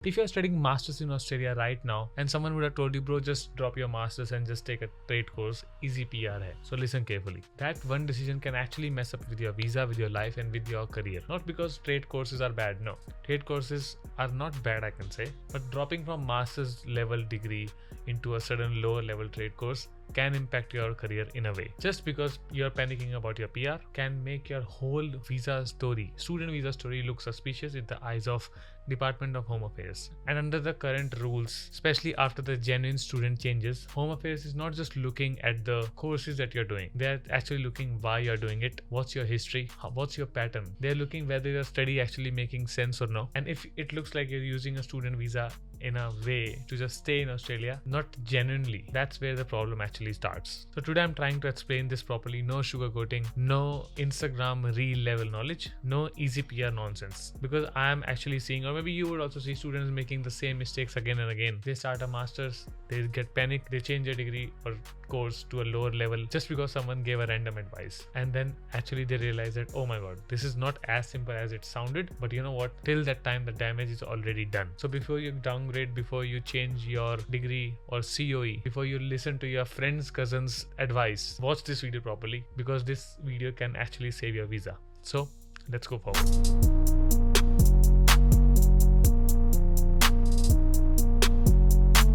If you're studying masters in Australia right now and someone would have told you, bro, just drop your masters and just take a trade course, easy PR hai. So listen carefully. That one decision can actually mess up with your visa, with your life and with your career. Not because trade courses are bad, no. Trade courses are not bad, I can say, but dropping from master's level degree into a sudden lower level trade course can impact your career in a way. Just because you're panicking about your PR can make your whole visa story, student visa story, look suspicious in the eyes of Department of Home Affairs. And under the current rules, especially after the genuine student changes, Home Affairs is not just looking at the courses that you're doing. They're actually looking why you're doing it, what's your history, what's your pattern. They're looking whether your study actually making sense or no. And if it looks like you're using a student visa in a way to just stay in Australia, not genuinely, that's where the problem actually starts. So today I'm trying to explain this properly. No sugarcoating, no Instagram reel level knowledge, no easy PR nonsense. Because I am actually seeing, or maybe you would also see, students making the same mistakes again and again. They start a master's, they get panic, they change their degree or course to a lower level just because someone gave a random advice, and then actually they realize that, oh my god, this is not as simple as it sounded. But you know what, till that time the damage is already done. So before you downgrade, before you change your degree or COE, before you listen to your friend's cousin's advice, watch this video properly, because this video can actually save your visa. So let's go forward.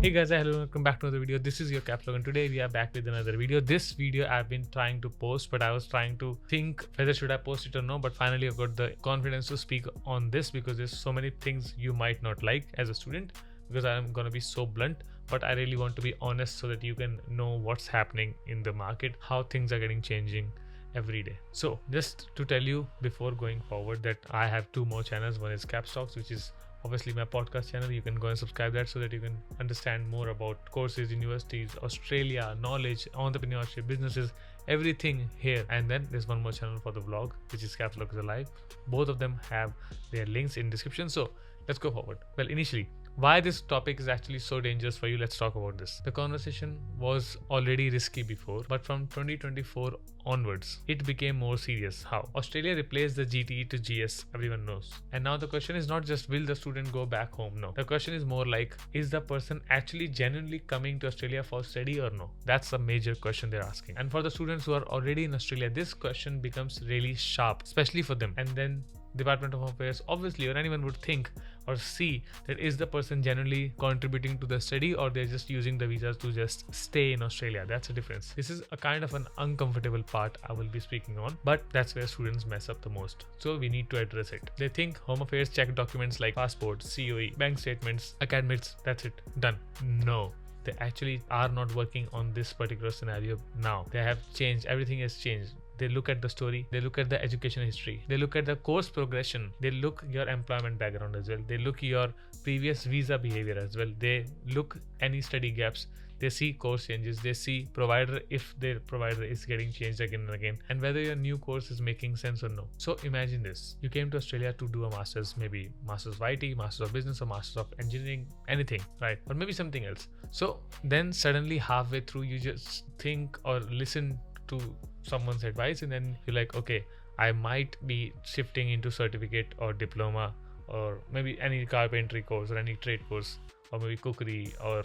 Hey guys, hello, welcome back to another video. This is your KapsLock and today we are back with another video. This video I've been trying to post, but I was trying to think whether should I post it or no, but finally I've got the confidence to speak on this because there's so many things you might not like as a student, because I'm gonna be so blunt, but I really want to be honest so that you can know what's happening in the market, how things are getting changing every day. So just to tell you before going forward that I have two more channels. One is KapsLock, which is obviously my podcast channel. You can go and subscribe that so that you can understand more about courses, universities, Australia, knowledge, entrepreneurship, businesses, everything here. And then there's one more channel for the vlog, which is KapsLock is Alive. Both of them have their links in description. So let's go forward. Well, initially, why this topic is actually so dangerous for you, let's talk about this. The conversation was already risky before, but from 2024 onwards, it became more serious. How? Australia replaced the GTE to GS, everyone knows. And now the question is not just will the student go back home? No. The question is more like, is the person actually genuinely coming to Australia for study or no? That's a major question they're asking. And for the students who are already in Australia, this question becomes really sharp, especially for them. And then Department of Home Affairs, obviously, or anyone would think or see that is the person generally contributing to the study or they're just using the visas to just stay in Australia. That's a difference. This is a kind of an uncomfortable part I will be speaking on, but that's where students mess up the most. So we need to address it. They think Home Affairs check documents like passport, COE, bank statements, academics, that's it, done. No. They actually are not working on this particular scenario now. They have changed, everything has changed. They look at the story, they look at the education history, they look at the course progression, they look your employment background as well, they look your previous visa behavior as well, they look any study gaps, they see course changes, they see provider if their provider is getting changed again and again, and whether your new course is making sense or no. So imagine this, you came to Australia to do a master's, maybe master's of IT, master's of business or master's of engineering, anything, right? Or maybe something else. So then suddenly halfway through you just think or listen to someone's advice and then you're like, okay, I might be shifting into certificate or diploma or maybe any carpentry course or any trade course or maybe cookery or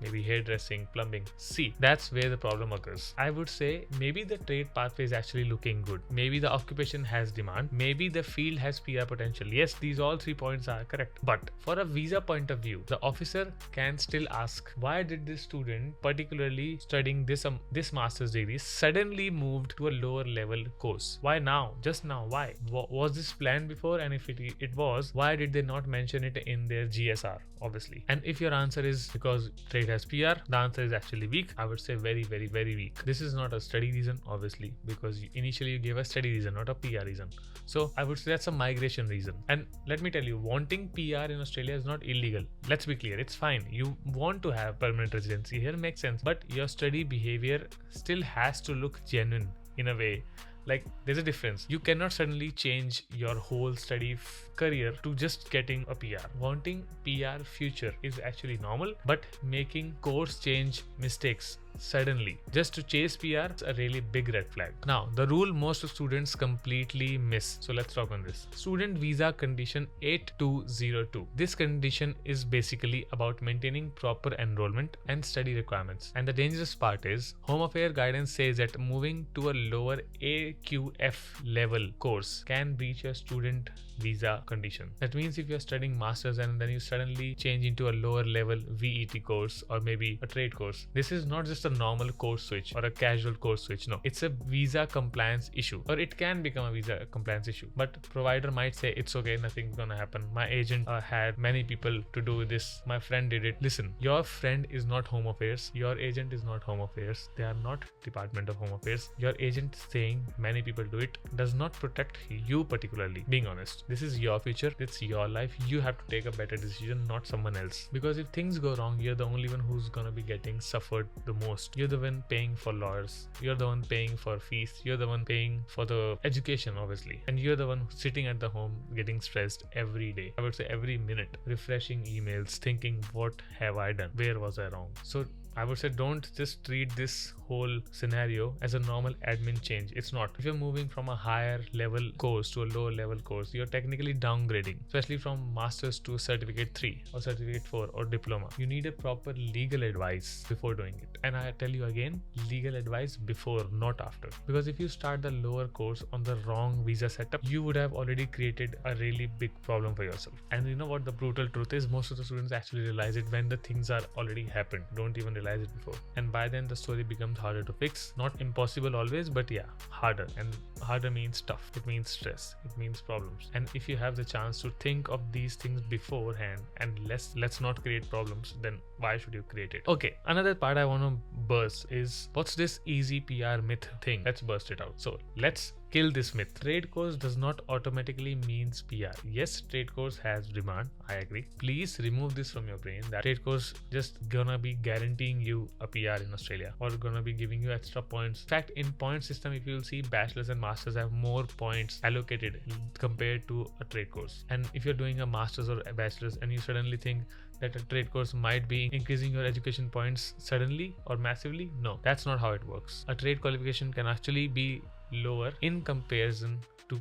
maybe hairdressing, plumbing. See, that's where the problem occurs. I would say maybe the trade pathway is actually looking good. Maybe the occupation has demand. Maybe the field has PR potential. Yes, these all 3 points are correct. But for a visa point of view, the officer can still ask, why did this student, particularly studying this master's degree, suddenly moved to a lower level course? Why now? Just now? Why? Was this planned before? And if it was, why did they not mention it in their GSR? Obviously. And if your answer is because trade has PR, the answer is actually weak. I would say very, very, very weak. This is not a study reason, obviously, because initially you gave a study reason, not a PR reason. So I would say that's a migration reason. And let me tell you, wanting PR in Australia is not illegal. Let's be clear, it's fine. You want to have permanent residency here, makes sense. But your study behavior still has to look genuine in a way. Like, there's a difference. You cannot suddenly change your whole study career to just getting a PR. Wanting PR future is actually normal, but making course change mistakes suddenly just to chase PR is a really big red flag. Now, the rule most students completely miss. So let's talk on this. Student visa condition 8202. This condition is basically about maintaining proper enrollment and study requirements. And the dangerous part is Home Affairs guidance says that moving to a lower AQF level course can breach your student visa condition. That means if you're studying masters and then you suddenly change into a lower level VET course or maybe a trade course, this is not just a normal course switch or a casual course switch. No, it's a visa compliance issue, or it can become a visa compliance issue. But provider might say it's okay, nothing's gonna happen. My agent had many people to do this. My friend did it. Listen, your friend is not Home Affairs. Your agent is not Home Affairs. They are not Department of Home Affairs. Your agent saying many people do it does not protect you particularly. Being honest, this is your future. It's your life. You have to take a better decision, not someone else. Because if things go wrong, you're the only one who's gonna be getting suffered the most. You're the one paying for lawyers. You're the one paying for fees. You're the one paying for the education, obviously. And you're the one sitting at the home getting stressed every day. I would say every minute, refreshing emails, thinking, what have I done? Where was I wrong? So I would say don't just treat this whole scenario as a normal admin change. It's not. If you're moving from a higher level course to a lower level course, you're technically downgrading, especially from masters to certificate 3 or certificate 4 or diploma. You need a proper legal advice before doing it. And I tell you again, legal advice before, not after. Because if you start the lower course on the wrong visa setup, you would have already created a really big problem for yourself. And you know what the brutal truth is? Most of the students actually realize it when the things are already happened. Don't even realize it before. And by then the story becomes harder to fix. Not impossible always, but yeah, harder. And harder means tough. It means stress. It means problems. And if you have the chance to think of these things beforehand and let's not create problems, then why should you create it? Okay, another part I want to burst is what's this easy PR myth thing? Let's burst it out. So let's kill this myth. Trade course does not automatically means PR. Yes, trade course has demand. I agree. Please remove this from your brain that trade course just gonna be guaranteeing you a PR in Australia or gonna be giving you extra points. In fact, in point system, if you'll see, bachelors and masters have more points allocated compared to a trade course. And if you're doing a masters or a bachelor's and you suddenly think that a trade course might be increasing your education points suddenly or massively, no, that's not how it works. A trade qualification can actually be lower in comparison to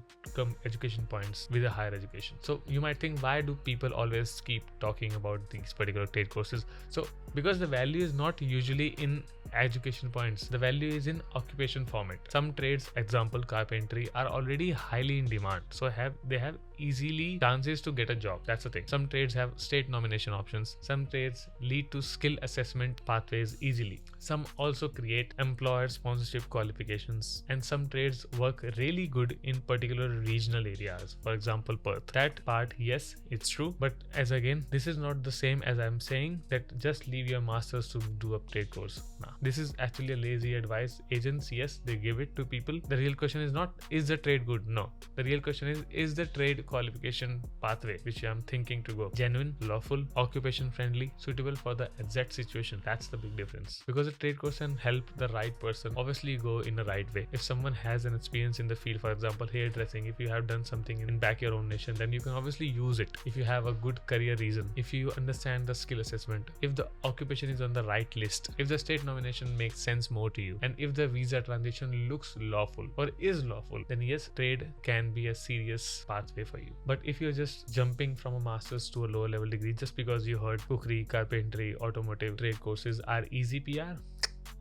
education points with a higher education. So you might think, why do people always keep talking about these particular trade courses? So because the value is not usually in education points, the value is in occupation format. Some trades, example carpentry, are already highly in demand, so they have easily chances to get a job. That's the thing. Some trades have state nomination options. Some trades lead to skill assessment pathways easily. Some also create employer sponsorship qualifications, and some trades work really good in particular regional areas, for example Perth. That part, yes, it's true, but as again, this is not the same as I'm saying that just leave your masters to do a trade course. Nah, this is actually a lazy advice. Agents, yes, they give it to people. The real question is not, is the trade good? No, the real question is the trade qualification pathway which I'm thinking to go genuine, lawful, occupation friendly, suitable for the exact situation? That's the big difference. Because a trade course can help the right person obviously go in the right way. If someone has an experience in the field, for example hairdressing, if you have done something in back your own nation, then you can obviously use it. If you have a good career reason, if you understand the skill assessment, if the occupation is on the right list, if the state nomination makes sense more to you, and if the visa transition looks lawful or is lawful, then yes, trade can be a serious pathway for you. But if you're just jumping from a master's to a lower level degree just because you heard cookery, carpentry, automotive trade courses are easy PR,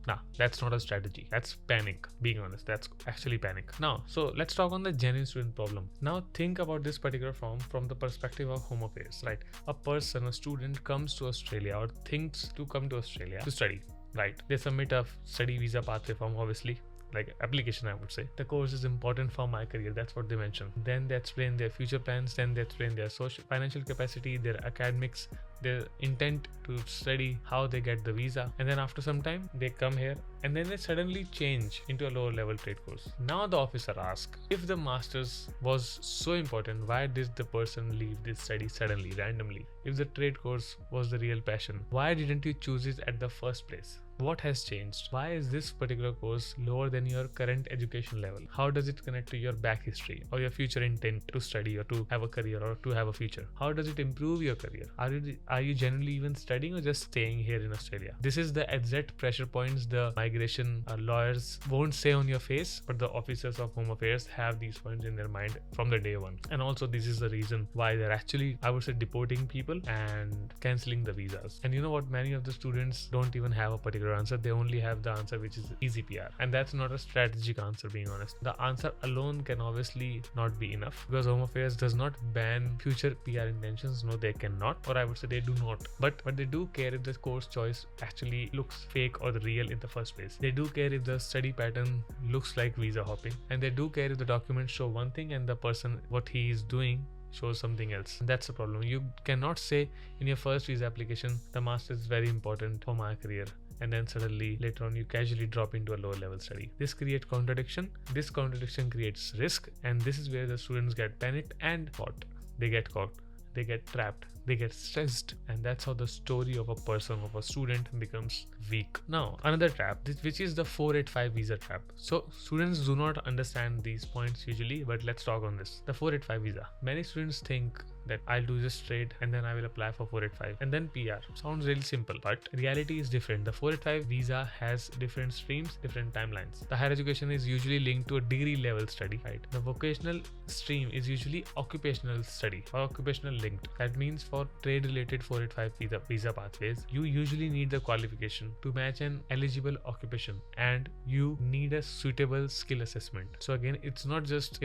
nah, that's not a strategy. That's panic. Being honest, that's actually panic. Now, so let's talk on the genuine student problem. Now think about this particular form from the perspective of Home Affairs, right? A student comes to Australia or thinks to come to Australia to study, right? They submit a study visa pathway form, obviously, like application, I would say. The course is important for my career. That's what they mention. Then they explain their future plans. Then they explain their financial capacity, their academics, their intent to study, how they get the visa. And then after some time, they come here and then they suddenly change into a lower level trade course. Now the officer asks, if the master's was so important, why did the person leave this study suddenly, randomly? If the trade course was the real passion, why didn't you choose it at the first place? What has changed? Why is this particular course lower than your current education level? How does it connect to your back history or your future intent to study or to have a career or to have a future? How does it improve your career? Are you genuinely even studying or just staying here in Australia? This is the exact pressure points the migration lawyers won't say on your face, but the officers of Home Affairs have these points in their mind from the day one. And also this is the reason why they're actually, I would say, deporting people and canceling the visas. And you know what? Many of the students don't even have a particular answer. They only have the answer which is easy PR. And that's not a strategic answer, being honest. The answer alone can obviously not be enough because Home Affairs does not ban future PR intentions. No, they cannot, or I would say they do not. But they do care if the course choice actually looks fake or the real in the first place. They do care if the study pattern looks like visa hopping, and they do care if the documents show one thing and the person what he is doing shows something else. And that's the problem. You cannot say in your first visa application the master is very important for my career, and then suddenly later on you casually drop into a lower level study. This creates contradiction. This contradiction creates risk, and this is where the students get panicked and caught. They get caught. They get trapped. They get stressed, and that's how the story of a person, of a student, becomes weak. Now, another trap, which is the 485 visa trap. So students do not understand these points usually, but let's talk on this. The 485 visa. Many students think that I'll do this trade and then I will apply for 485 and then PR. Sounds really simple, but reality is different. The 485 visa has different streams, different timelines. The higher education is usually linked to a degree level study, right? The vocational stream is usually occupational study or occupational linked. That means for trade related 485 visa pathways, you usually need the qualification to match an eligible occupation, and you need a suitable skill assessment. So again, it's not just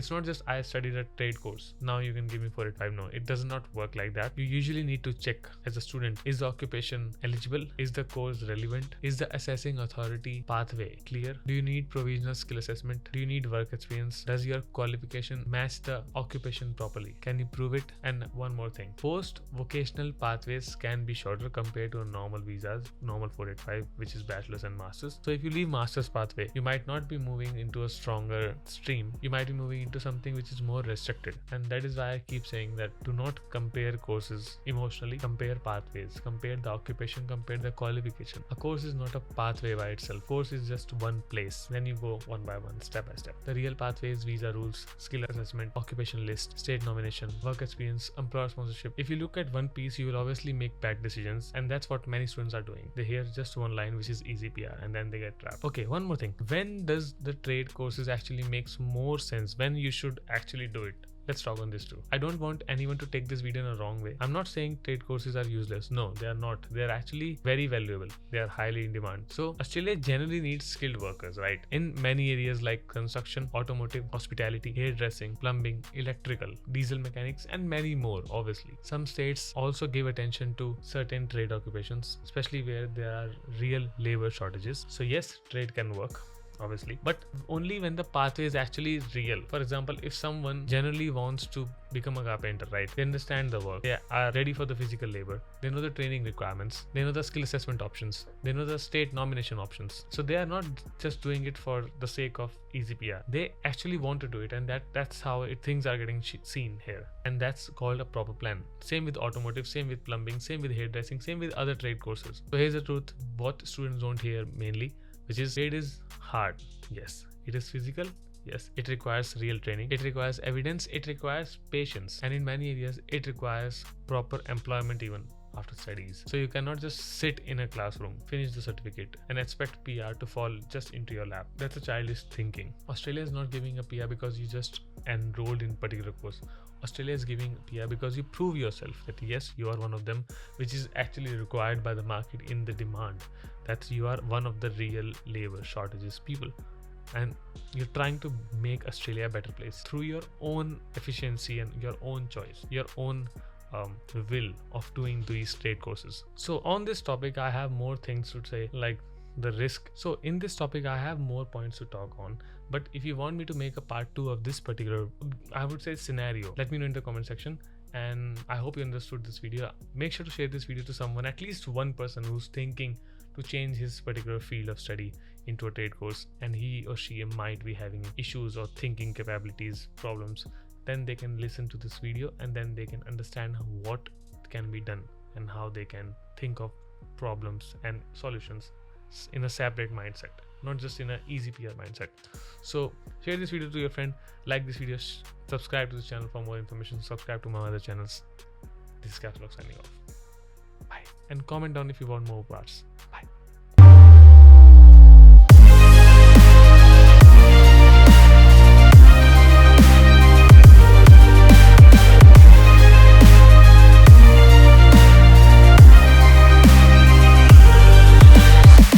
I studied a trade course, now you can give me 485. No, it does not work like that. You usually need to check as a student, is the occupation eligible? Is the course relevant? Is the assessing authority pathway clear? Do you need provisional skill assessment? Do you need work experience? Does your qualification match the occupation properly? Can you prove it? And one more thing, post vocational pathways can be shorter compared to normal visas, normal 485, which is bachelor's and master's. So if you leave master's pathway, you might not be moving into a stronger stream. You might be moving into something which is more restricted. And that is why I keep saying that do not compare courses emotionally. Compare pathways, compare the occupation, compare the qualification. A course is not a pathway by itself. Course is just one place. Then you go one by one, step by step. The real pathway is visa rules, skill assessment, occupation list, state nomination, work experience, employer sponsorship. If you look at one piece, you will obviously make bad decisions, and that's what many students are doing. They hear just one line, which is easy PR, and then they get trapped. Okay, one more thing. When does the trade courses actually makes more sense? When you should actually do it? Let's talk on this too. I don't want anyone to take this video in a wrong way. I'm not saying trade courses are useless. No, they are not. They are actually very valuable. They are highly in demand. So Australia generally needs skilled workers, right? In many areas like construction, automotive, hospitality, hairdressing, plumbing, electrical, diesel mechanics, and many more, obviously. Some states also give attention to certain trade occupations, especially where there are real labor shortages. So yes, trade can work, obviously, but only when the pathway is actually real. For example, if someone generally wants to become a carpenter, right? They understand the work, they are ready for the physical labor, they know the training requirements, they know the skill assessment options, they know the state nomination options. So they are not just doing it for the sake of easy PR. They actually want to do it, and that's how things are getting seen here, and that's called a proper plan. Same with automotive, same with plumbing, same with hairdressing, same with other trade courses. So here's the truth, what students don't hear mainly, which is trade is hard. Yes, it is physical. Yes, it requires real training. It requires evidence. It requires patience. And in many areas, it requires proper employment even after studies. So you cannot just sit in a classroom, finish the certificate, and expect PR to fall just into your lap. That's a childish thinking. Australia is not giving a PR because you just enrolled in particular course. Australia is giving PR because you prove yourself that yes, you are one of them, which is actually required by the market in the demand. That you are one of the real labor shortages people, and you're trying to make Australia a better place through your own efficiency and your own choice, your own will of doing these trade courses. So on this topic, I have more things to say, like the risk. So in this topic, I have more points to talk on. But if you want me to make a part 2 of this particular, I would say, scenario, let me know in the comment section. And I hope you understood this video. Make sure to share this video to someone, at least one person who's thinking to change his particular field of study into a trade course, and he or she might be having issues or thinking capabilities problems. Then they can listen to this video, and then they can understand what can be done and how they can think of problems and solutions in a separate mindset, not just in an easy PR mindset. So share this video to your friend, like this video, subscribe to the channel for more information, subscribe to my other channels. This is KapsLock signing off. Bye. And comment down if you want more parts.